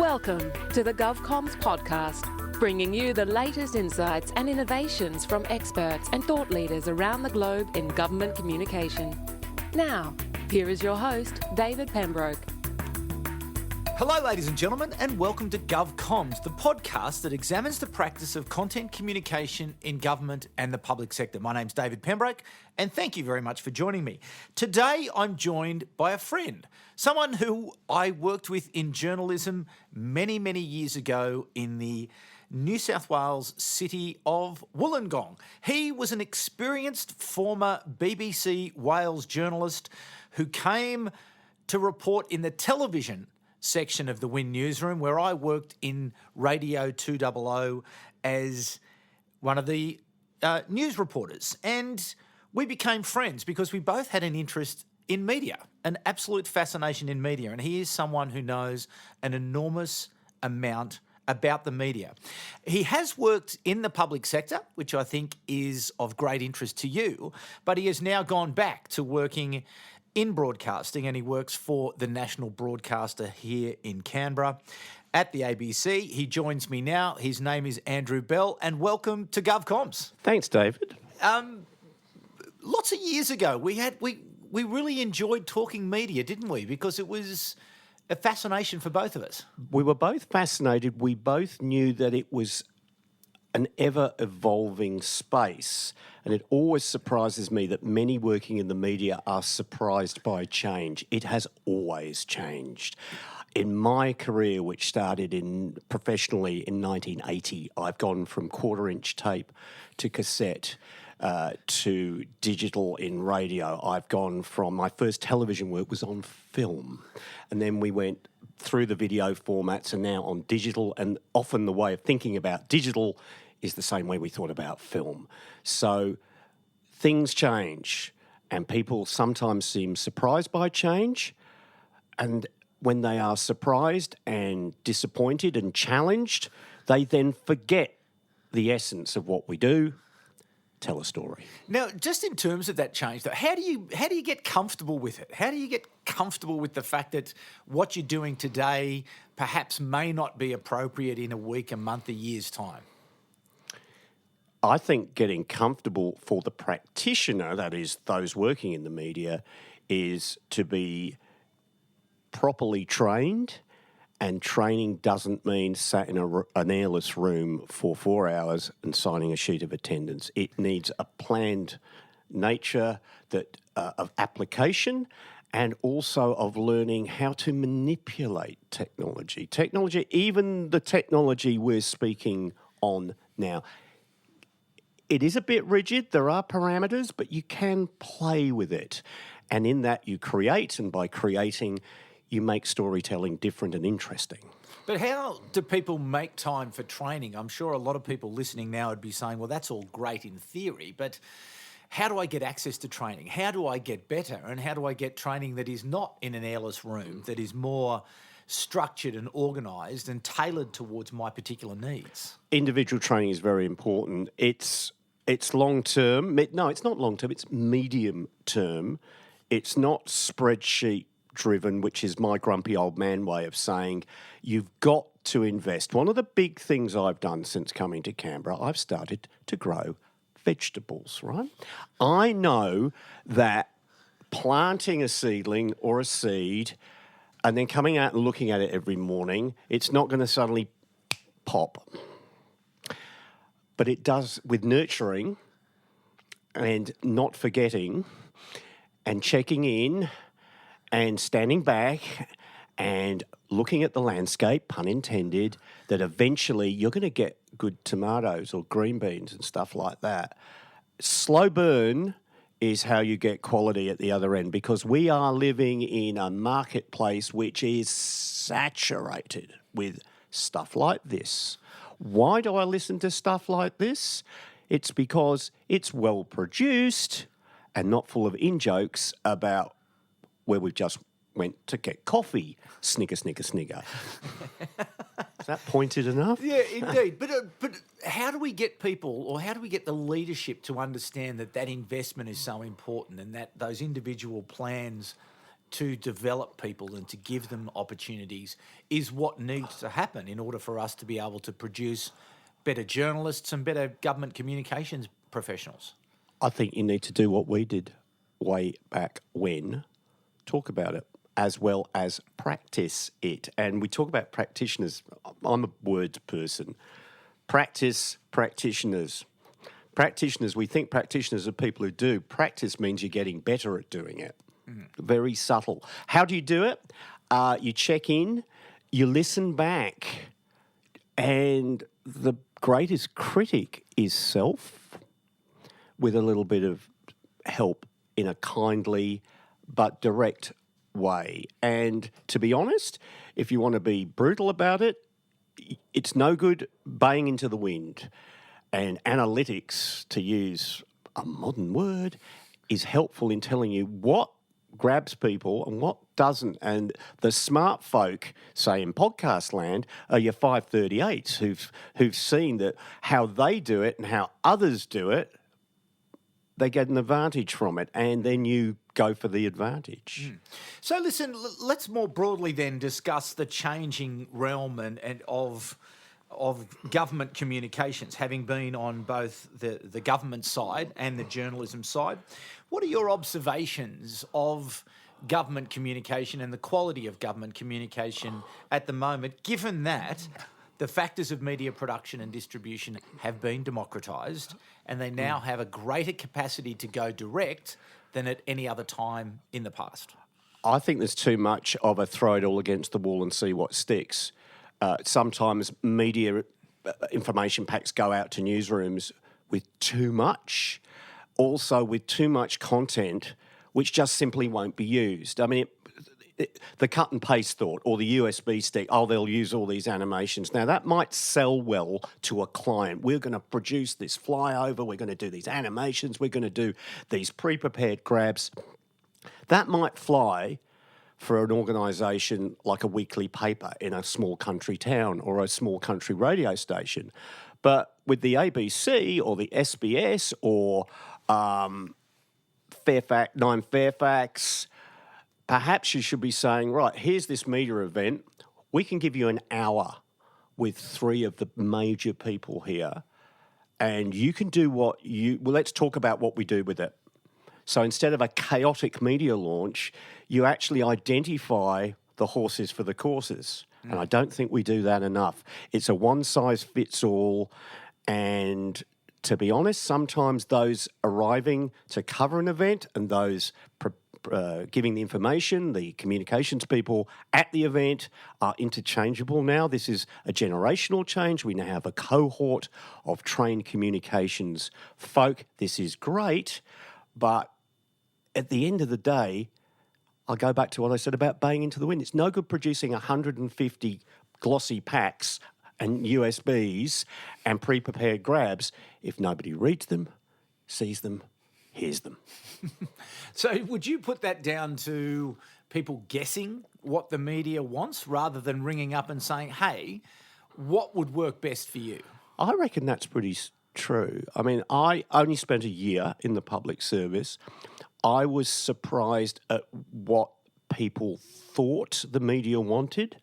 Welcome to the GovComms podcast, bringing you the latest insights and innovations from experts and thought leaders around the globe in government communication. Now, here is your host, David Pembroke. Hello, ladies and gentlemen, and welcome to GovComms, the podcast that examines the practice of content communication in government and the public sector. My name's David Pembroke, and thank you very much for joining me. Today, I'm joined by a friend, someone who I worked with in journalism many, many years ago in the New South Wales city of Wollongong. He was an experienced former BBC Wales journalist who came to report in the television section of the Win newsroom, where I worked in Radio 200 as one of the news reporters. And we became friends because we both had an interest in media, an absolute fascination in media. And he is someone who knows an enormous amount about the media. He has worked in the public sector, which I think is of great interest to you, but he has now gone back to working in broadcasting, and he works for the national broadcaster here in Canberra at the ABC. He joins me now. His name is Andrew Bell, and welcome to GovComms. Thanks, David. Lots of years ago, we really enjoyed talking media, didn't we? Because it was a fascination for both of us. We were both fascinated. We both knew that it was an ever-evolving space, and it always surprises me that many working in the media are surprised by change. It has always changed. In my career, which started professionally in 1980, I've gone from quarter-inch tape to cassette to digital in radio. I've gone from my first television work was on film, and then we went through the video formats and now on digital, and often the way of thinking about digital is the same way we thought about film. So things change, and people sometimes seem surprised by change, and when they are surprised and disappointed and challenged, they then forget the essence of what we do. Tell a story. Now, just in terms of that change, though, how do you get comfortable with it? How do you get comfortable with the fact that what you're doing today perhaps may not be appropriate in a week, a month, a year's time? I think getting comfortable for the practitioner, that is those working in the media, is to be properly trained. And training doesn't mean sat in an airless room for 4 hours and signing a sheet of attendance. It needs a planned nature of application and also of learning how to manipulate technology. Technology, even the technology we're speaking on now, it is a bit rigid. There are parameters, but you can play with it. And in that you create, and by creating, you make storytelling different and interesting. But how do people make time for training? I'm sure a lot of people listening now would be saying, well, that's all great in theory, but how do I get access to training? How do I get better? And how do I get training that is not in an airless room, that is more structured and organised and tailored towards my particular needs? Individual training is very important. It's long-term. No, it's not long-term. It's medium-term. It's not spreadsheet-driven, which is my grumpy old man way of saying you've got to invest. One of the big things I've done since coming to Canberra, I've started to grow vegetables, right? I know that planting a seedling or a seed and then coming out and looking at it every morning, it's not going to suddenly pop. But it does with nurturing and not forgetting and checking in and standing back and looking at the landscape, pun intended, that eventually you're going to get good tomatoes or green beans and stuff like that. Slow burn is how you get quality at the other end, because we are living in a marketplace which is saturated with stuff like this. Why do I listen to stuff like this? It's because it's well produced and not full of in-jokes about where we've just went to get coffee. Snigger, snigger, snigger. Is that pointed enough? Yeah, indeed. But how do we get people, or how do we get the leadership to understand that investment is so important, and that those individual plans to develop people and to give them opportunities is what needs to happen in order for us to be able to produce better journalists and better government communications professionals. I think you need to do what we did way back when, talk about it, as well as practice it. And we talk about practitioners. I'm a words person. Practice, practitioners. Practitioners, we think practitioners are people who do. Practice means you're getting better at doing it. Very subtle. How do you do it? You check in, you listen back, and the greatest critic is self, with a little bit of help in a kindly but direct way. And to be honest, if you want to be brutal about it, it's no good baying into the wind. And analytics, to use a modern word, is helpful in telling you what grabs people and what doesn't. And the smart folk, say in podcast land, are your 538s who've seen that how they do it and how others do it, they get an advantage from it, and then you go for the advantage. So listen, let's more broadly then discuss the changing realm and of government communications, having been on both the government side and the journalism side. What are your observations of government communication and the quality of government communication at the moment, given that the factors of media production and distribution have been democratised and they now have a greater capacity to go direct than at any other time in the past? I think there's too much of a throw it all against the wall and see what sticks. Sometimes media information packs go out to newsrooms with too much, also with too much content, which just simply won't be used. I mean, the cut and paste thought, or the USB stick, they'll use all these animations. Now, that might sell well to a client. We're going to produce this flyover, we're going to do these animations, we're going to do these pre-prepared grabs. That might fly for an organisation like a weekly paper in a small country town or a small country radio station. But with the ABC or the SBS or Fairfax, perhaps you should be saying, right, here's this media event. We can give you an hour with three of the major people here, and you can do let's talk about what we do with it. So instead of a chaotic media launch, you actually identify the horses for the courses. And I don't think we do that enough. It's a one-size-fits-all, and to be honest, sometimes those arriving to cover an event and those giving the information, the communications people at the event, are interchangeable now. This is a generational change. We now have a cohort of trained communications folk. This is great, but at the end of the day, I'll go back to what I said about baying into the wind. It's no good producing 150 glossy packs and USBs and pre-prepared grabs if nobody reads them, sees them, hears them. So would you put that down to people guessing what the media wants rather than ringing up and saying, hey, what would work best for you? I reckon that's pretty true. I mean, I only spent a year in the public service. I was surprised at what people thought the media wanted,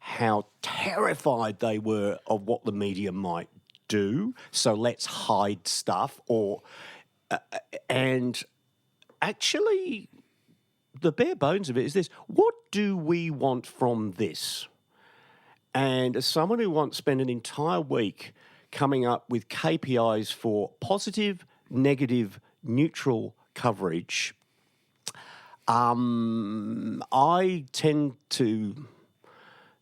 how terrified they were of what the media might do. So let's hide stuff, and actually the bare bones of it is this: what do we want from this? And as someone who once spent an entire week coming up with KPIs for positive, negative, neutral coverage, I tend to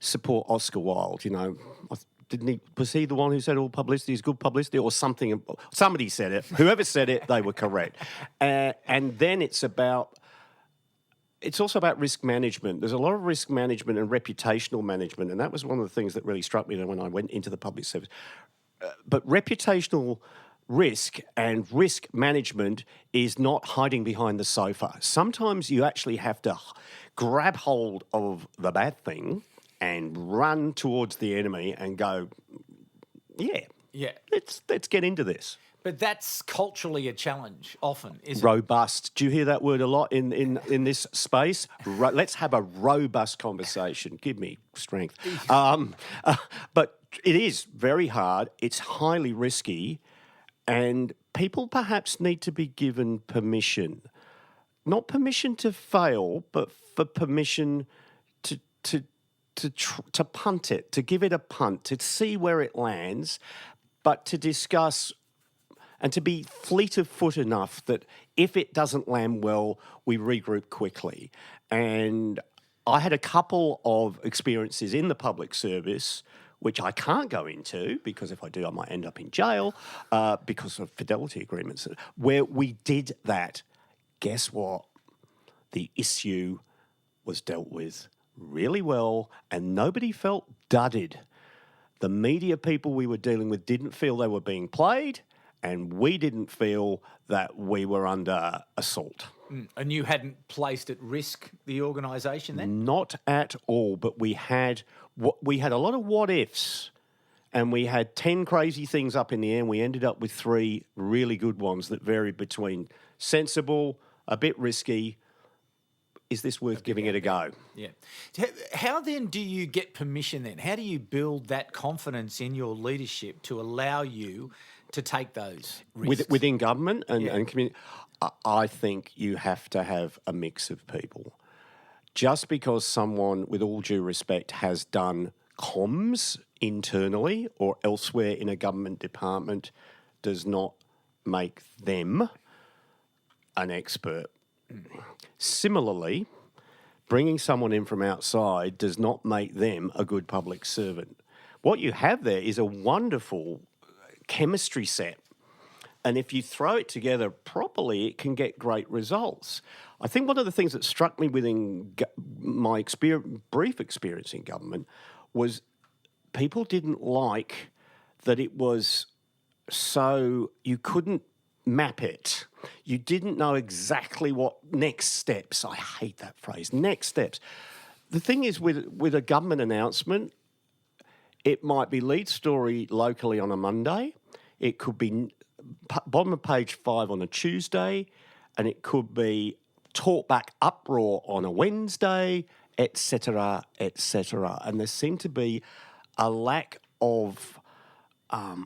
support Oscar Wilde. You know, was he the one who said all publicity is good publicity, or something? Somebody said it. Whoever said it, they were correct. And then it's also about risk management. There's a lot of risk management and reputational management, and that was one of the things that really struck me when I went into the public service. But reputational risk and risk management is not hiding behind the sofa. Sometimes you actually have to grab hold of the bad thing and run towards the enemy and go, yeah, let's get into this. But that's culturally a challenge often, isn't it? Robust. Do you hear that word a lot in this space? Let's have a robust conversation. Give me strength. But it is very hard. It's highly risky. And people perhaps need to be given permission. Not permission to fail, but for permission to punt it, to give it a punt, to see where it lands, but to discuss and to be fleet of foot enough that if it doesn't land well, we regroup quickly. And I had a couple of experiences in the public service, which I can't go into because if I do, I might end up in jail because of fidelity agreements, where we did that. Guess what? The issue was dealt with really well and nobody felt dudded. The media people we were dealing with didn't feel they were being played and we didn't feel that we were under assault. And you hadn't placed at risk the organisation then? Not at all, but we had a lot of what ifs and we had 10 crazy things up in the air and we ended up with 3 really good ones that varied between sensible, a bit risky. Is this worth giving it a go? Yeah. How then do you get permission then? How do you build that confidence in your leadership to allow you to take those risks? Within government and community? I think you have to have a mix of people. Just because someone, with all due respect, has done comms internally or elsewhere in a government department does not make them an expert. Similarly, bringing someone in from outside does not make them a good public servant. What you have there is a wonderful chemistry set. And if you throw it together properly, it can get great results. I think one of the things that struck me within my brief experience in government was people didn't like that it was so you couldn't map it. You didn't know exactly what next steps. I hate that phrase, next steps. The thing is with a government announcement, it might be lead story locally on a Monday. It could be bottom of page 5 on a Tuesday, and it could be talk back uproar on a Wednesday, etc., etc. And there seemed to be a lack of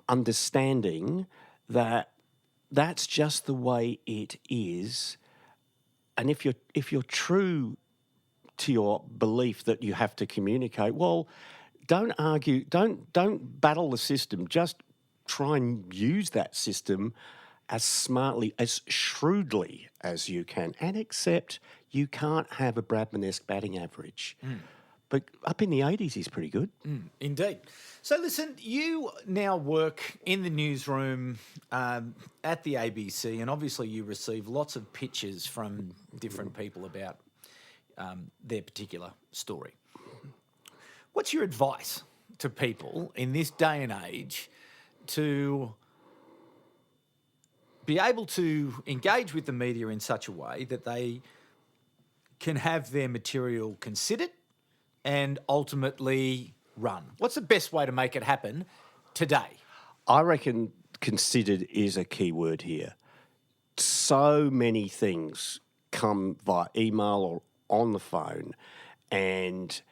understanding that that's just the way it is. And if you're true to your belief that you have to communicate, well, don't argue, don't battle the system. Just try and use that system as smartly, as shrewdly as you can, and accept you can't have a Bradman-esque batting average. But up in the 80s, he's pretty good. Indeed. So listen, you now work in the newsroom at the ABC, and obviously you receive lots of pitches from different people about their particular story. What's your advice to people in this day and age to be able to engage with the media in such a way that they can have their material considered and ultimately run? What's the best way to make it happen today? I reckon considered is a key word here. So many things come via email or on the phone, and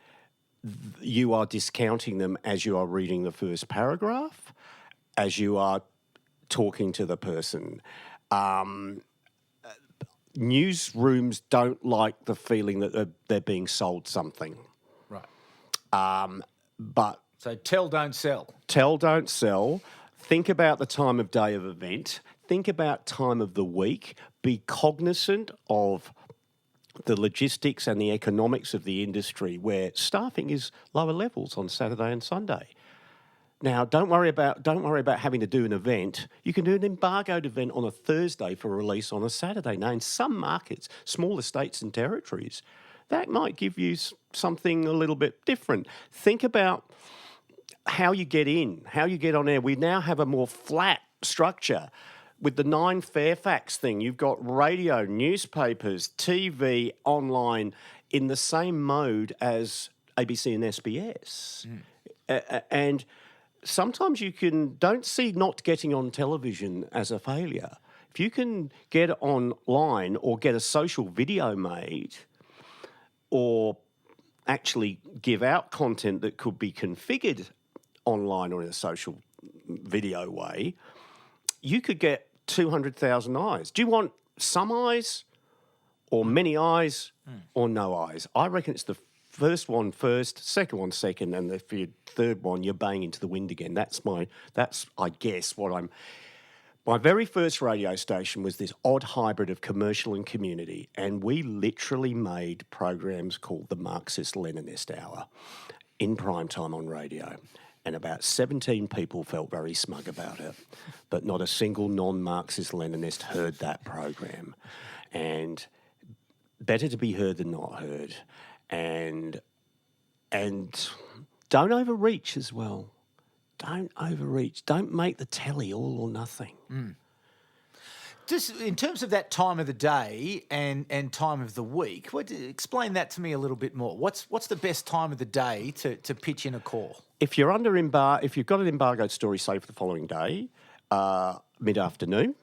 you are discounting them as you are reading the first paragraph, as you are talking to the person. Newsrooms don't like the feeling that they're being sold something. Right. But so tell, don't sell. Tell, don't sell. Think about the time of day of event. Think about time of the week. Be cognizant of the logistics and the economics of the industry where staffing is lower levels on Saturday and Sunday. Now, don't worry about having to do an event. You can do an embargoed event on a Thursday for release on a Saturday. Now, in some markets, smaller states and territories, that might give you something a little bit different. Think about how you get in, how you get on air. We now have a more flat structure. With the 9 Fairfax thing, you've got radio, newspapers, TV, online in the same mode as ABC and SBS. And sometimes don't see not getting on television as a failure. If you can get online or get a social video made or actually give out content that could be configured online or in a social video way, you could get 200,000 eyes. Do you want some eyes or many eyes or no eyes? I reckon it's the first one first, second one second, and the third one you're banging into the wind again. That's I guess what I'm. My very first radio station was this odd hybrid of commercial and community, and we literally made programs called the Marxist-Leninist Hour in prime time on radio. And about 17 people felt very smug about it, but not a single non-Marxist-Leninist heard that program. And better to be heard than not heard. And don't overreach as well. Don't overreach. Don't make the telly all or nothing. Just in terms of that time of the day and time of the week, explain that to me a little bit more. What's the best time of the day to pitch in a call? If you're if you've got an embargoed story, say for the following day, mid-afternoon,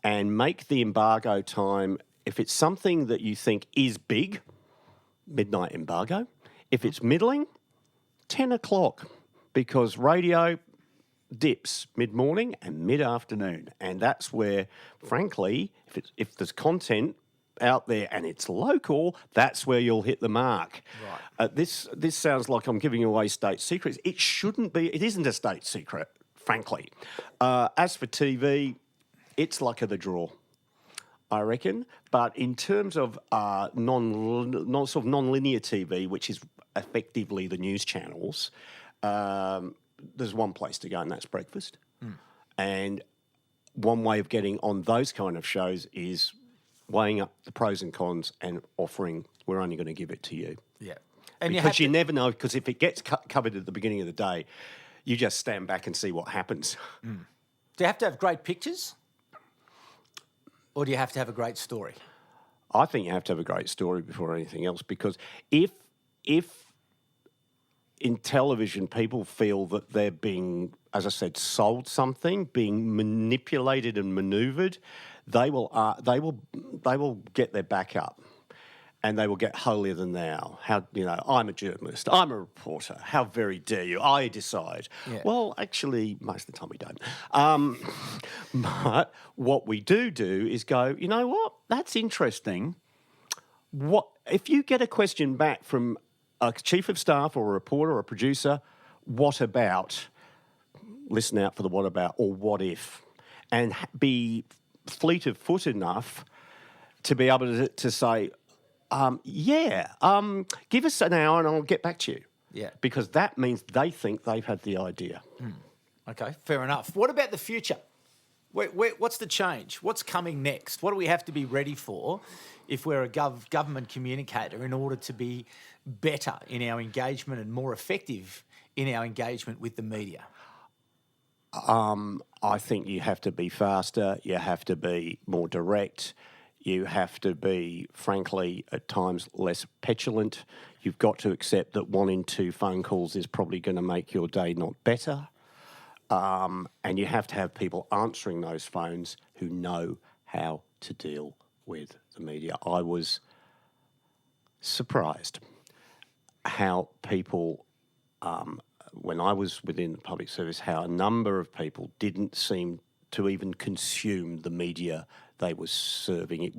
and make the embargo time, if it's something that you think is big, midnight embargo. If it's middling, 10 o'clock, because radio dips mid-morning and mid-afternoon. And that's where, frankly, if there's content out there and it's local, that's where you'll hit the mark. Right. This sounds like I'm giving away state secrets. It shouldn't be. It isn't a state secret, frankly. As for TV, it's luck of the draw, I reckon. But in terms of non-linear TV, which is effectively the news channels, there's one place to go, and that's breakfast. And one way of getting on those kind of shows is weighing up the pros and cons and offering, we're only going to give it to you. Yeah. And because you never know, because if it gets covered at the beginning of the day, you just stand back and see what happens. Do you have to have great pictures? Or do you have to have a great story? I think you have to have a great story before anything else, because if in television people feel that they're being, as I said, sold something, being manipulated and manoeuvred, they will get their back up, and they will get holier than thou. I'm a journalist, I'm a reporter. How very dare you? I decide. Yeah. Well, actually, most of the time we don't. But what we do is go, you know what? That's interesting. What if you get a question back from a chief of staff or a reporter or a producer? What about? Listen out for the what about or what if, and be fleet of foot enough to be able to say, give us an hour and I'll get back to you. Yeah. Because that means they think they've had the idea. Okay, fair enough. What about the future? What's the change? What's coming next? What do we have to be ready for if we're a government communicator in order to be better in our engagement and more effective in our engagement with the media? I think you have to be faster, you have to be more direct, you have to be, frankly, at times less petulant. You've got to accept that 1 in 2 phone calls is probably going to make your day not better. And you have to have people answering those phones who know how to deal with the media. I was surprised how people... when I was within the public service, how a number of people didn't seem to even consume the media they were serving.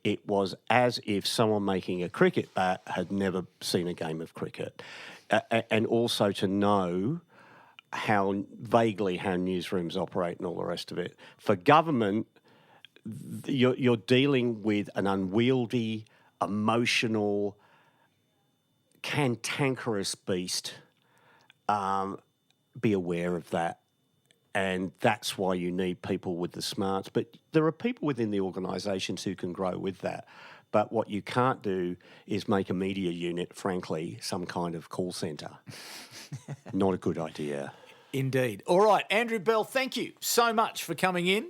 It was as if someone making a cricket bat had never seen a game of cricket. And also to know how newsrooms operate and all the rest of it. For government, you're dealing with an unwieldy, emotional, cantankerous beast. Be aware of that. And that's why you need people with the smarts. But there are people within the organisations who can grow with that. But what you can't do is make a media unit, frankly, some kind of call centre. Not a good idea. Indeed. All right, Andrew Bell, thank you so much for coming in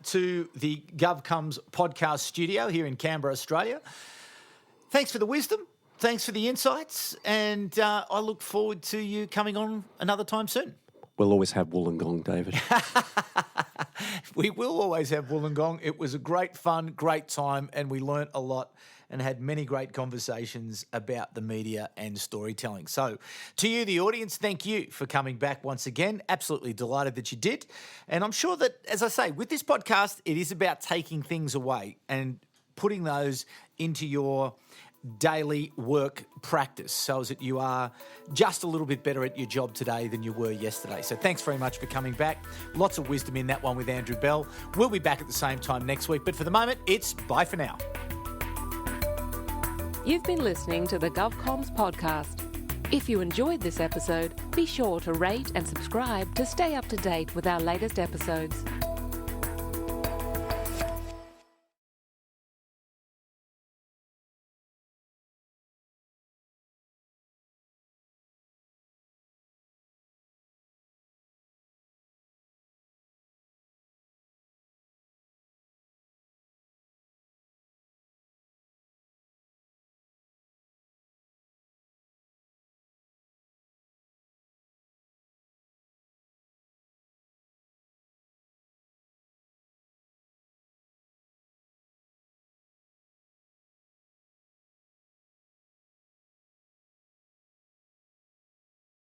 to the GovComms podcast studio here in Canberra, Australia. Thanks for the wisdom. thanks for the insights, and I look forward to you coming on another time soon. We'll always have Wollongong, David. We will always have Wollongong. It was a great fun, great time, and we learnt a lot and had many great conversations about the media and storytelling. So to you, the audience, thank you for coming back once again. Absolutely delighted that you did. And I'm sure that, as I say, with this podcast, it is about taking things away and putting those into your daily work practice so that you are just a little bit better at your job today than you were yesterday. So thanks very much for coming back. Lots of wisdom in that one with Andrew Bell. We'll be back at the same time next week, but for the moment, it's bye for now. You've been listening to the GovComms podcast. If you enjoyed this episode, be sure to rate and subscribe to stay up to date with our latest episodes.